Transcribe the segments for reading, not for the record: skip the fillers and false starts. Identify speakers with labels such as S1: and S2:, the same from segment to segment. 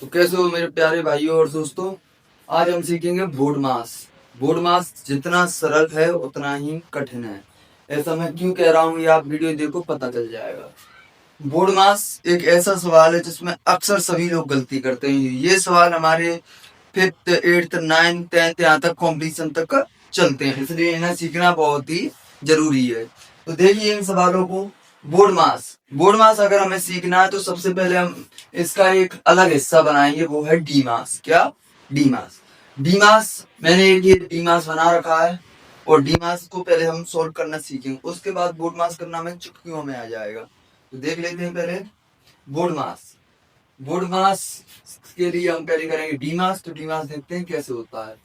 S1: तो कैसे हो मेरे प्यारे भाइयों और दोस्तों। आज हम सीखेंगे बोर्ड मास। बोर्ड मास जितना सरल है उतना ही कठिन है। ऐसा मैं क्यों कह रहा हूँ, ये आप वीडियो देखो पता चल जाएगा। बोर्ड मास एक ऐसा सवाल है जिसमें अक्सर सभी लोग गलती करते हैं। ये सवाल हमारे फिफ्थ, एट्थ, नाइन्थ, टेंथ यहाँ तक कॉम्पिटिशन तक चलते हैं, इसलिए इन्हें सीखना बहुत ही जरूरी है। तो देखिए इन सवालों को। बोर्ड मास अगर हमें सीखना है तो सबसे पहले हम इसका एक अलग हिस्सा बनाएंगे, वो है डी मास। क्या? डी मास। डी मास मैंने एक ये डी मास बना रखा है और डी मास को पहले हम सोल्व करना सीखेंगे, उसके बाद बोर्ड मास करना हमें चुटकियों में आ जाएगा। तो देख लेते हैं पहले बोर्ड मास। बोर्ड मास के लिए हम पहले करेंगे डी मास। तो डी मास देखते हैं कैसे होता है।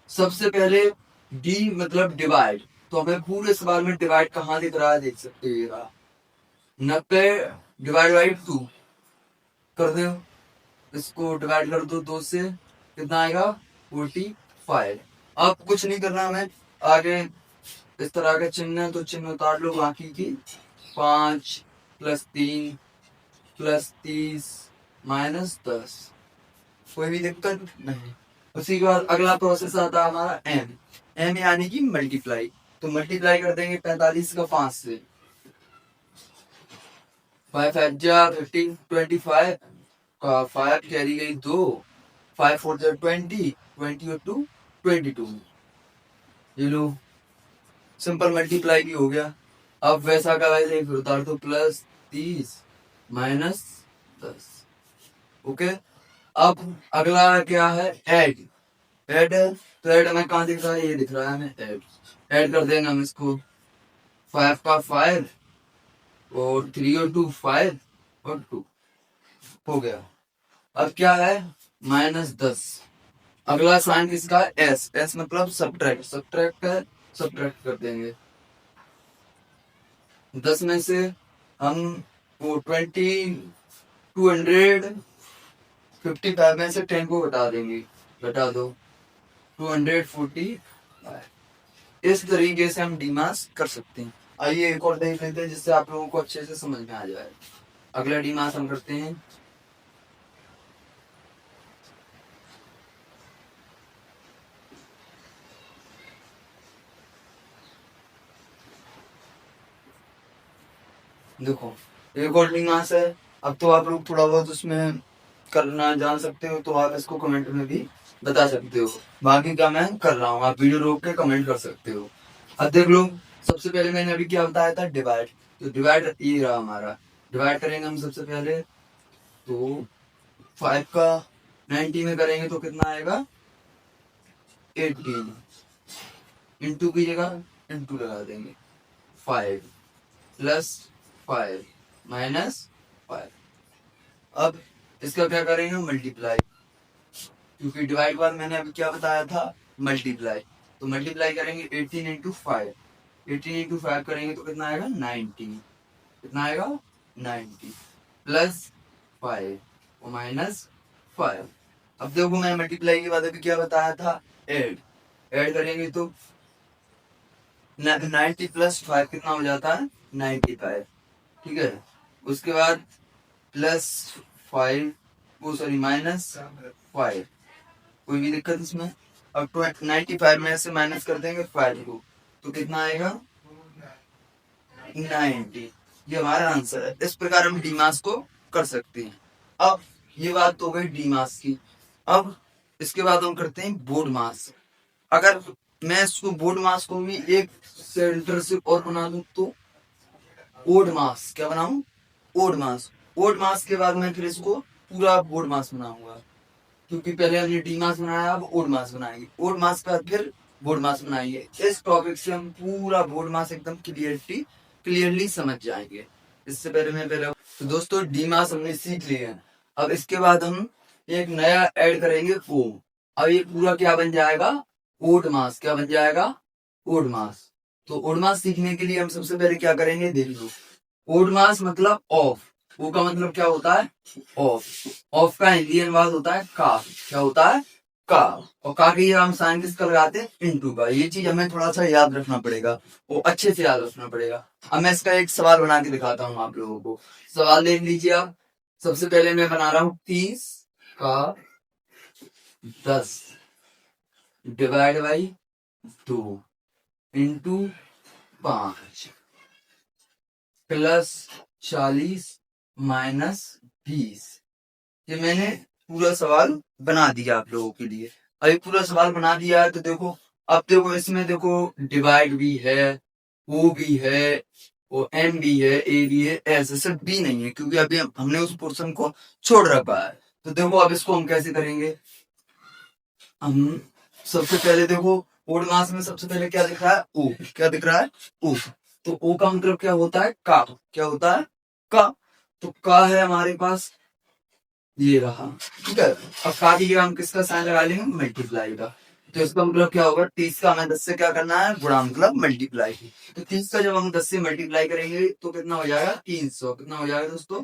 S1: सबसे पहले डी मतलब डिवाइड। तो हमें पूरे सवाल में डिवाइड कहाँ दिख रहा है, देख सकते हैं, ये रहा 90 डिवाइड बाई 2 कर दो। इसको डिवाइड कर दो 2 से, कितना आएगा 45। अब कुछ नहीं करना हमें आगे। इस तरह का चिन्ह है तो चिन्ह उतार लो, बाकी की 5 + 3 + 30 - 10, कोई भी दिक्कत नहीं। उसी के बाद अगला प्रोसेस आता है हमारा एम। एम यानी कि मल्टीप्लाई। तो मल्टीप्लाई कर देंगे 45 का 5 से। 5 5 जा 15, 25 का 5 कैरी गई 2, 5 4 जा 20, 20 और 2 22। ये लो सिंपल मल्टीप्लाई भी हो गया। अब वैसा का वैसे ही फिर उतार दो, +30 - 10। ओके। अब अगला क्या है, ऐड। ऐड है तो ऐड हमें कहाँ दिख रहा है, ये दिख रहा है हमें ऐड। ऐड कर देंगे हम इसको, 5 का 5 और 3 और 2 5 और 2 हो गया। अब क्या है, -10। अगला साइन किसका, एस। एस मतलब सब्ट्रैक्ट। सब्ट्रैक्ट है, सब्ट्रैक्ट कर देंगे। 10 में से हम वो 255 में से 10 को घटा देंगे, घटा दो 245। इस तरीके से हम डीमास कर सकते हैं। आइए एक और देख लेते हैं जिससे आप लोगों को अच्छे से समझ में आ जाए। अगला डीमास हम करते हैं, देखो एक और डीमास है। अब तो आप लोग थोड़ा बहुत उसमें करना जान सकते हो तो आप इसको कमेंट में भी बता सकते हो। बाकी का मैं कर रहा हूँ, आप वीडियो रोक के कमेंट कर सकते हो। अब देख लो, सबसे पहले मैंने अभी क्या बताया था, डिवाइड। तो डिवाइड ये रहा हमारा। डिवाइड करेंगे हम सबसे पहले, तो 5 का 90 में करेंगे तो कितना आएगा 18। इंटू की जगह इंटू लगा देंगे, 5 + 5 - 5। अब इसका क्या करेंगे, मल्टीप्लाई। क्योंकि डिवाइड बाद मैंने अभी क्या बताया था, मल्टीप्लाई। तो मल्टीप्लाई करेंगे 18 × 5। 18 × 5 करेंगे तो कितना आएगा 90। कितना आएगा 90 + 5 और -5। अब देखो मैं मल्टीप्लाई के बाद अभी क्या बताया था, ऐड। ऐड करेंगे तो 90 + 5 कितना हो जाता है 95। ठीक है। उसके बाद +5, वो सॉरी -5, कोई भी दिक्कत इसमें। अब 95 में से माइनस कर देंगे 5 को तो कितना आएगा 90। ये हमारा आंसर है। इस प्रकार हम डीमास को कर सकते हैं। अब ये बात तो हो गई डीमास की। अब इसके बाद हम करते हैं बोर्ड मास। अगर मैं इसको बोर्ड मास को भी एक सेंटर से और बना दूं तो ओड मास। क्या बनाऊं, ओड मास। ओड मास के बाद मैं फिर इसको पूरा बोर्ड मास बनाऊंगा, क्योंकि पहले हमने डी मास बनाया, अब ओड मास बनाएंगे। ओड मास का फिर बोर्ड मास बनाएंगे। इस टॉपिक से हम पूरा बोर्ड मास एकदम क्लियरली समझ जाएंगे। इससे पहले मैं पहले तो दोस्तों डी मास हमने सीख लिया है। अब इसके बाद हम एक नया ऐड करेंगे ओ। अब ये पूरा क्या बन जाएगा, ओड मास। क्या बन जाएगा, ओड मास। तो ओड मास सीखने के लिए हम सबसे पहले क्या करेंगे, देख लो। ओड मास मतलब ऑफ। ओ का मतलब क्या होता है, ऑफ। ऑफ का हिंदी अनुवाद होता है का। क्या होता है, का। और का की हम साइन किसका लगाते हैं, इंटू का। ये चीज हमें थोड़ा सा याद रखना पड़ेगा, वो अच्छे से याद रखना पड़ेगा। अब मैं इसका एक सवाल बना के दिखाता हूँ आप लोगों को। सवाल देख लीजिए आप। सबसे पहले मैं बना रहा हूँ 30 का 10 divide by 2 into 5 plus 40 minus 20। ये मैंने पूरा सवाल बना दिया आप लोगों के लिए। अभी पूरा सवाल बना दिया है तो देखो, अब देखो इसमें देखो डिवाइड भी है, ओ भी है, वो एम भी है, ए भी है, ऐसे सिर्फ बी नहीं है क्योंकि अभी हमने उस पोर्शन को छोड़ रखा है। तो देखो अब इसको हम कैसे करेंगे। हम सबसे पहले देखो ओड मास में सबसे पहले क्या दिख रहा है, ओ। क्या दिख रहा है, ओ। तो ओ का मतलब क्या होता है, का। क्या होता है, का। तो का है हमारे पास, ये रहा। ठीक है, अब का की जगह हम किसका साइन लगा लेंगे, मल्टीप्लाई का। तो इसका मतलब क्या होगा, 30 का हमें 10 से क्या करना है, गुणा मतलब मल्टीप्लाई। तो 30 का जब हम 10 से मल्टीप्लाई करेंगे तो कितना हो जाएगा, 300। कितना हो जाएगा दोस्तों,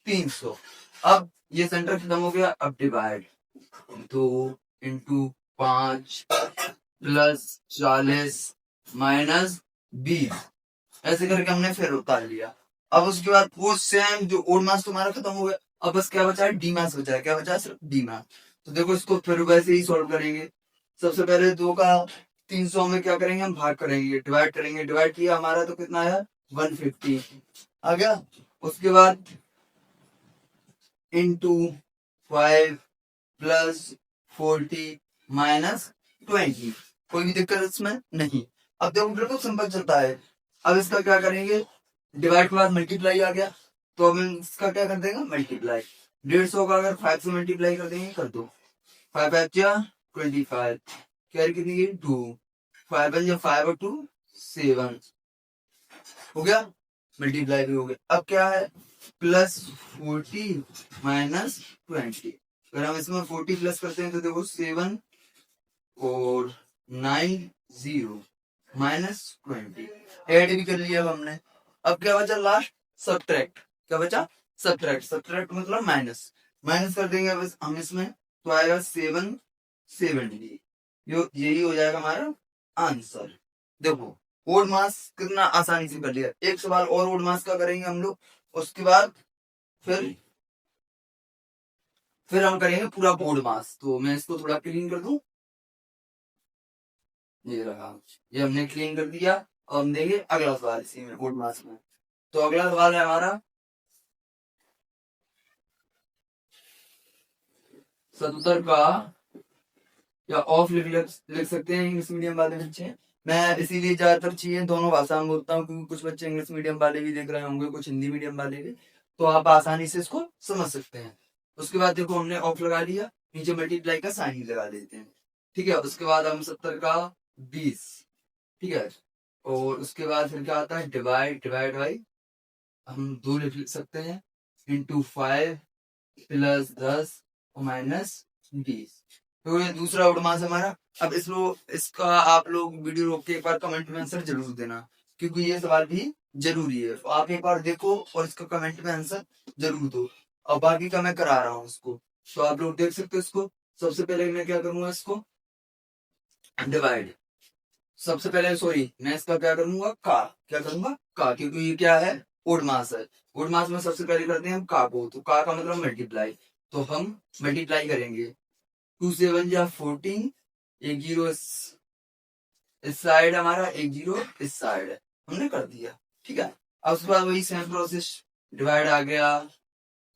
S1: 300। अब ये सेंटर खत्म हो गया, अब डिवाइड 2 इंटू 5 प्लस 40 माइनस 20, ऐसे करके हमने फिर उतार लिया। अब उसके बाद वो सेम जो ओड मास तुम्हारा खत्म हो गया, अब बस क्या बचा है, डी मास बचा है। क्या बचा है, सिर्फ डी मास। तो देखो इसको फिर वैसे ही सॉल्व करेंगे। सबसे पहले 2 का 300 में क्या करेंगे, हम भाग करेंगे, डिवाइड करेंगे। डिवाइड किया हमारा तो कितना आया, 150 आ गया। उसके बाद इंटू 5 प्लस 40 माइनस 20। कोई भी दिक्कत इसमें नहीं। अब देखो बिल्कुल सिंपल चलता है। अब इसका क्या करेंगे, डिवाइड के बाद मल्टीप्लाई आ गया तो अब इसका क्या कर देगा, मल्टीप्लाई। 150 का अगर 5 से मल्टीप्लाई कर देंगे, कर दो। 5 5 जा 25, कैरी कितनी है, 2। 5 बन जा 5 और 2 7 हो गया, मल्टीप्लाई भी हो गया। अब क्या है, प्लस 40 माइनस 20। अगर हम इसमें 40 प्लस करते हैं तो देखो 7 और 9 0 माइनस 20, ऐड भी कर लिया अब हमने। अब क्या बचा लास्ट, सब्ट्रैक्ट। क्या बचा, सब्ट्रैक्ट। सब्ट्रैक्ट मतलब माइनस। माइनस कर देंगे अब हम इसमें तो आएगा 770। यही हो जाएगा हमारा आंसर। देखो ओड मास कितना आसानी से कर लिया। एक सवाल और ओड मास का करेंगे हम लोग, उसके बाद फिर हम करेंगे पूरा बोर्ड मास। तो मैं इसको थोड़ा क्लीन कर दूं, ये रहा, ये हमने क्लीन कर दिया। और हम देंगे अगला सवाल इसी में, बोर्ड मास में। तो अगला सवाल है हमारा 70 का, या ऑफ लिख सकते हैं इंग्लिश मीडियम वाले बच्चे। मैं इसीलिए ज्यादातर चीजें दोनों भाषा में बोलता हूँ क्योंकि कुछ बच्चे इंग्लिश मीडियम वाले भी देख रहे होंगे, कुछ हिंदी मीडियम वाले भी, तो आप आसानी से इसको समझ सकते हैं। उसके बाद देखो हमने ऑफ लगा लिया, नीचे मल्टीप्लाई का साइन लगा देते हैं। ठीक है, उसके बाद हम 70 का 20। ठीक है, और उसके बाद फिर क्या आता है, डिवाइड। डिवाइड बाई हम 2 लिख सकते हैं, इंटू 5 प्लस 10 और माइनस 20। तो ये दूसरा उड़मास हमारा। अब इसका आप लोग वीडियो रोक के एक बार कमेंट में आंसर जरूर देना क्योंकि ये सवाल भी जरूरी है। तो आप एक बार देखो और इसका कमेंट में आंसर जरूर दो। और बाकी का मैं करा रहा हूँ इसको, तो आप लोग देख सकते हो इसको। सबसे पहले मैं क्या करूंगा, इसको डिवाइड। सबसे पहले सॉरी मैं इसका क्या करूंगा, का। क्या करूंगा, का, क्योंकि ये क्या है, ओड मास है। ओड मास में सबसे पहले करते हैं हम का को, तो का मतलब मल्टीप्लाई। तो हम मल्टीप्लाई करेंगे, 2 7 जा 14, एक जीरो इस साइड हमारा, एक जीरो इस साइड है, हमने कर दिया। ठीक है, अब उसके बाद वही सेम प्रोसेस, डिवाइड आ गया,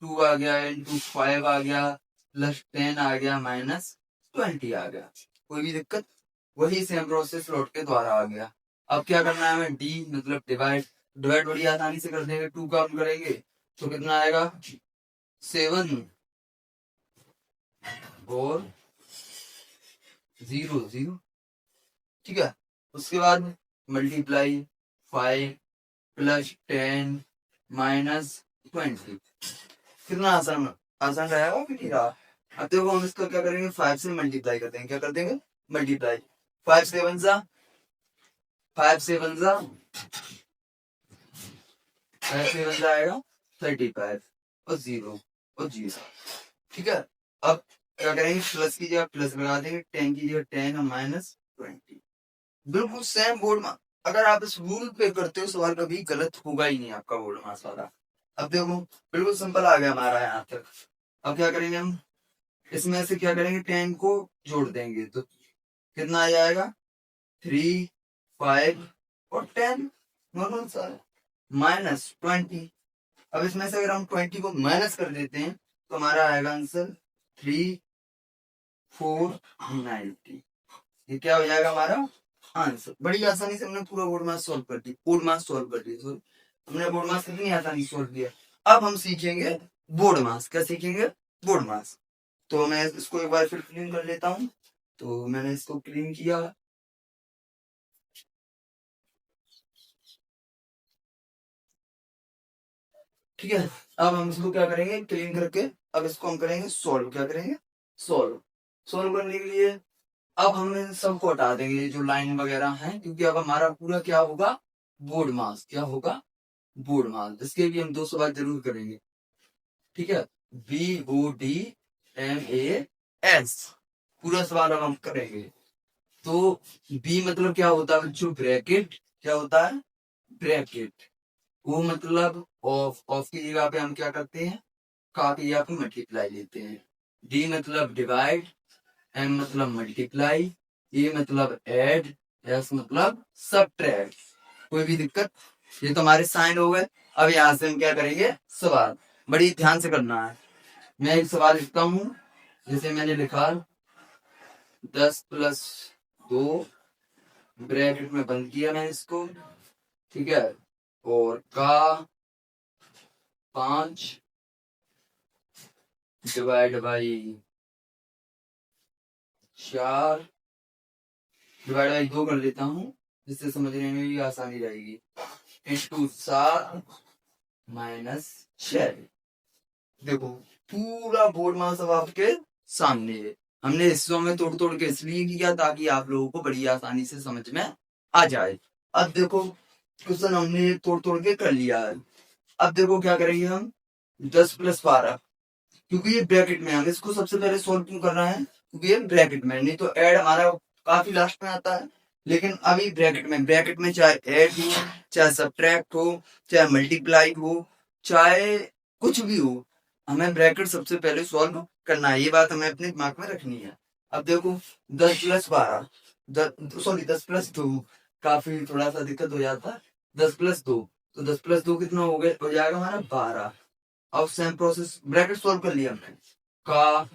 S1: 2 आ गया, इंटू 5 आ गया, प्लस 10 आ गया, माइनस 20 आ गया। कोई भी दिक्कत, वही सेम प्रोसेस लौट के द्वारा आ गया। अब क्या करना है हमें, डी मतलब डिवाइड। डिवाइड बड़ी आसानी से कर देंगे, 2 का हम करेंगे तो कितना आएगा, 7 और 0 0। ठीक है, उसके बाद मल्टीप्लाई 5 प्लस 10 माइनस 20। कितना आसान, आसान रहेगा कि नहीं रहा। अब देखो हम इसका क्या करेंगे, 5 से मल्टीप्लाई कर देंगे। क्या कर देंगे, मल्टीप्लाई। 5 7 जा 5 7 जा 5 7 जा आएगा 35 और 0 और 0। ठीक है, अब क्या करेंगे, प्लस की जगह प्लस लगा देंगे, 10 की जगह 10 और माइनस 20। बिल्कुल सेम बोर्ड में। अगर आप इस रूल पे करते हो सवाल, कभी गलत होगा ही नहीं आपका बोर्ड मास वाला। अब देखो बिल्कुल सिंपल आ गया हमारा यहाँ तक। अब क्या करेंगे हम, इसमें से क्या करेंगे 10 को जोड़ देंगे तो कितना आ जाएगा 3 5 और 10 नॉर्मल सा -20। अब इसमें से अगर हम 20 को माइनस कर देते हैं तो हमारा आएगा आंसर 3490। ये क्या हो जाएगा हमारा आंसर। बड़ी आसानी से हमने पूरा बोर्ड मास सॉल्व कर दी, बोर्ड मास सॉल्व कर दी। सॉरी, हमने बोर्ड मास कितनी आसानी सॉल्व किया। अब हम सीखेंगे बोर्ड मास। क्या सीखेंगे? बोर्ड मास। तो मैं इसको एक बार फिर क्लीन कर लेता हूँ। तो मैंने इसको क्लीन किया। ठीक है, अब हम इसको क्या करेंगे क्लीन करके अब इसको हम करेंगे सॉल्व। क्या करेंगे? सॉल्व। सॉल्व करने के लिए अब हम इन सबको हटा देंगे जो लाइन वगैरह हैं, क्योंकि अब हमारा पूरा क्या होगा बोर्ड मास। क्या होगा? बोर्ड मास। इसके भी हम 2 सवाल जरूर करेंगे। ठीक है, BODMAS पूरा सवाल अब हम करेंगे। तो बी मतलब क्या होता है बच्चों? ब्रैकेट। क्या होता है? ब्रैकेट। वो मतलब ऑफ की जगह पे हम क्या करते हैं का की जगह पे मल्टीप्लाई लेते हैं। डी मतलब डिवाइड, एम मतलब मल्टीप्लाई, ए मतलब ऐड, एस मतलब सबट्रैक्ट। कोई भी दिक्कत? ये तो हमारे साइन हो गए। अब यहाँ से हम क्या करेंगे सवाल। बड़ी ध्यान से करना है। मैं एक सवाल लिखता हूँ, जैसे मैंने लिखा 10+2 ब्रैकेट में बंद किया मैंने इसको। ठीक है, और का 5 डिवाइड बाई 4 डिवाइड बाई 2 कर लेता हूँ, जिससे समझने में भी आसानी रहेगी। इंटू 7 -6। देखो पूरा बोर्ड मास अब आपके सामने है। हमने हिस्सों में तोड़ तोड़ के इसलिए किया ताकि आप लोगों को बड़ी आसानी से समझ में आ जाए। अब देखो क्वेश्चन हमने तोड़ तोड़ के कर लिया है। अब देखो क्या करेंगे हम 10+12, क्योंकि ये ब्रैकेट में है। हम इसको सबसे पहले सोल्व क्यों कर रहे हैं? क्योंकि ये ब्रैकेट में, नहीं तो ऐड हमारा काफी लास्ट में आता है। लेकिन अभी ब्रैकेट में चाहे ऐड हो, चाहे सब्ट्रैक्ट हो, चाहे मल्टीप्लाई हो, चाहे कुछ भी हो, हमें ब्रैकेट सबसे पहले सॉल्व करना है। ये बात हमें अपने दिमाग में रखनी है। अब देखो 10+12, सॉरी 10+2, काफी थोड़ा सा दिक्कत हो जाता है। 10+2, तो 10+2 कितना हो गया? हो जाएगा हमारा 12। अब सेम प्रोसेस, ब्रैकेट सॉल्व कर लिया हमने। का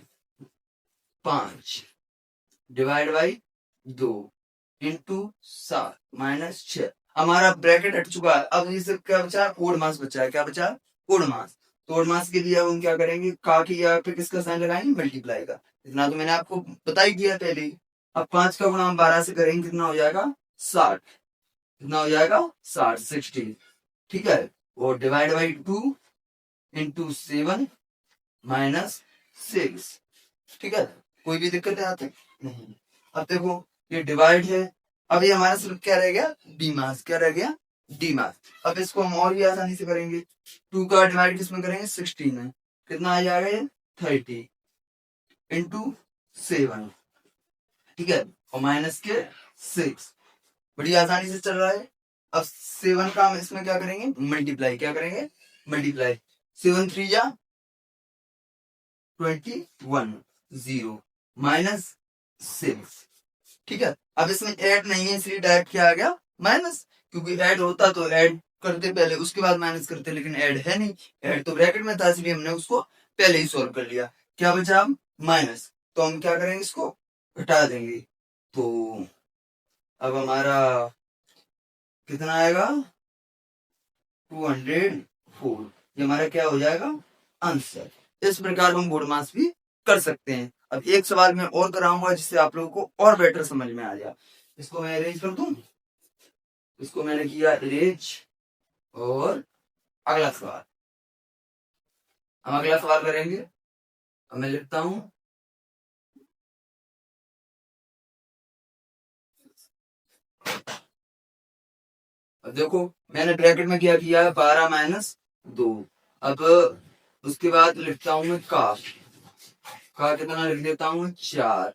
S1: 5 डिवाइड बाई 2 इंटू 7 -6। हमारा ब्रैकेट हट चुका है। अब इसे क्या बचा? कोड मास बचा है। क्या बचा? कोड मास। कोड मास के लिए अब हम क्या करेंगे? का की जगह पे किसका साइन लगाएंगे? मल्टीप्लाई का। इतना तो मैंने आपको बता ही दिया पहले ही। अब 5 का गुणा हम 12 से करेंगे, कितना हो जाएगा? 60। कितना हो जाएगा? 60। ठीक है, और डिवाइड बाई 2 इंटू 7 -6। ठीक है, कोई भी दिक्कत है यहाँ तक? नहीं। अब देखो ये डिवाइड है। अब ये हमारा सिर्फ क्या रह गया? डी मास। क्या रह गया? डी मास। अब इसको हम और भी आसानी से करेंगे। 2 का डिवाइड किसमें करेंगे? 16 में। कितना आ जाएगा ये? 30 इंटू 7। ठीक है, और माइनस के 6। बड़ी आसानी से चल रहा है। अब 7 का हम इसमें क्या करेंगे? मल्टीप्लाई। क्या करेंगे? मल्टीप्लाई। 7 3 जा 21 0 -6। ठीक है, अब इसमें ऐड नहीं है इसलिए डायरेक्ट क्या आ गया? माइनस। क्योंकि ऐड होता तो ऐड करते पहले, उसके बाद माइनस करते, लेकिन ऐड है नहीं। ऐड तो ब्रैकेट में था इसलिए हमने उसको पहले ही सॉल्व कर लिया। क्या बचा? माइनस। तो हम क्या करेंगे? इसको घटा देंगे। तो अब हमारा कितना आएगा? 204। ये हमारा क्या हो जाएगा? आंसर। इस प्रकार हम बोर्ड मास भी कर सकते हैं। अब एक सवाल मैं और कराऊंगा जिससे आप लोगों को और बेटर समझ में आ जाए। इसको मैं अरेंज कर दूं। इसको मैंने किया अरेंज, और अगला सवाल हम अगला सवाल करेंगे। अब मैं लिखता हूं, अब देखो मैंने ब्रैकेट में क्या किया है? 12 - 2। अब उसके बाद लिखता हूं मैं का कितना लिख देता हूँ? 4।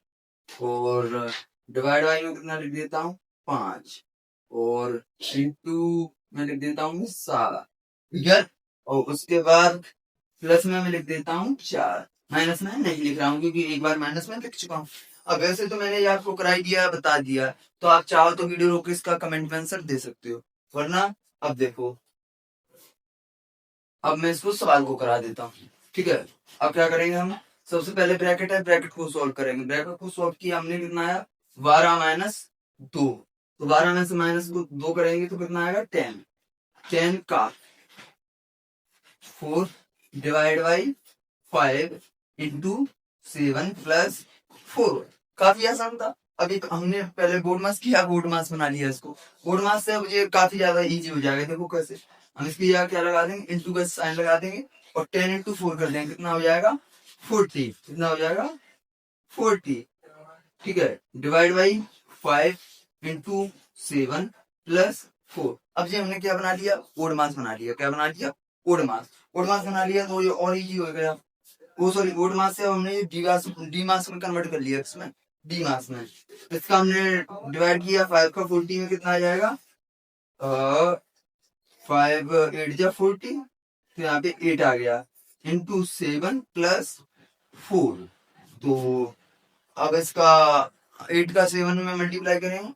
S1: और डिवाइड बाई में कितना लिख देता हूँ? 5। और इंटू में लिख देता हूँ 7। ठीक है, और उसके बाद प्लस में मैं लिख देता हूँ 4। माइनस में नहीं लिख रहा हूँ क्योंकि एक बार माइनस में लिख चुका हूँ। अब वैसे तो मैंने ये आपको कराई दिया, बता दिया, तो आप चाहो तो वीडियो रोक इसका कमेंट में आंसर दे सकते हो, वरना अब देखो, अब मैं इसको सवाल को करा देता हूँ। ठीक है, अब क्या करेंगे हम, सबसे पहले ब्रैकेट है, ब्रैकेट को सॉल्व करेंगे। ब्रैकेट को सॉल्व किया हमने, कितना आया 12 माइनस 2, तो 12 में से माइनस 2 करेंगे तो कितना आएगा 10, 10 का 4 डिवाइड बाई 5 इंटू 7 प्लस 4। काफी आसान था। अभी हमने पहले बोर्ड मास किया, बोर्ड मास बना लिया इसको। बोर्ड मास से मुझे काफी ज्यादा इजी हो जाएगा। देखो कैसे, हम इसकी जगह क्या लगा देंगे, इंटू का साइन लगा देंगे और 10 इंटू 4 कर देंगे, कितना हो जाएगा 40। कितना हो जाएगा 40। ठीक है, डिवाइड बाई 5 इंटू 7 प्लस 4। अब ये हमने क्या बना लिया, ओड मास बना लिया। क्या बना लिया, ओड मास। ओड मास बना लिया तो ये और इजी हो गया। वो सॉरी, ओड मास से हमने डी मास में कन्वर्ट कर लिया, इसमें डी मास में। इसका हमने डिवाइड किया 5 का 40 में, कितना आ जाएगा 5 8 जा 40, तो यहाँ पे 8 आ गया, इंटू 7 प्लस 4। तो अब इसका 8 का 7 में मल्टीप्लाई करेंगे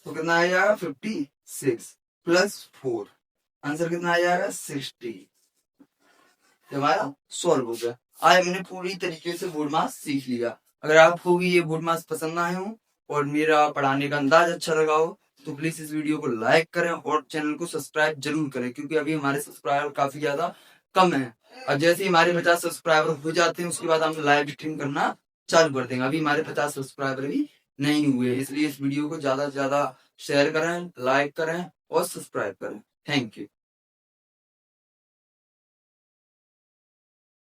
S1: तो कितना आ जाएगा 56 प्लस 4, आंसर कितना आ जाएगा 60। हमारा सॉल्व हो गया। आज हमने पूरी तरीके से बोर्ड मास सीख लिया। अगर आपको भी ये बोर्ड मास पसंद आए हो और मेरा पढ़ाने का अंदाज अच्छा लगा हो तो प्लीज इस वीडियो को लाइक करें और चैनल को सब्सक्राइब जरूर करें, क्योंकि अभी हमारे सब्सक्राइबर काफी ज्यादा कम है। और जैसे ही हमारे 50 सब्सक्राइबर हो जाते हैं उसके बाद हम लाइव स्ट्रीम करना चालू कर देंगे। अभी हमारे 50 सब्सक्राइबर भी नहीं हुए, इसलिए इस वीडियो को ज्यादा से ज्यादा शेयर करें, लाइक करें और सब्सक्राइब करें। Thank you.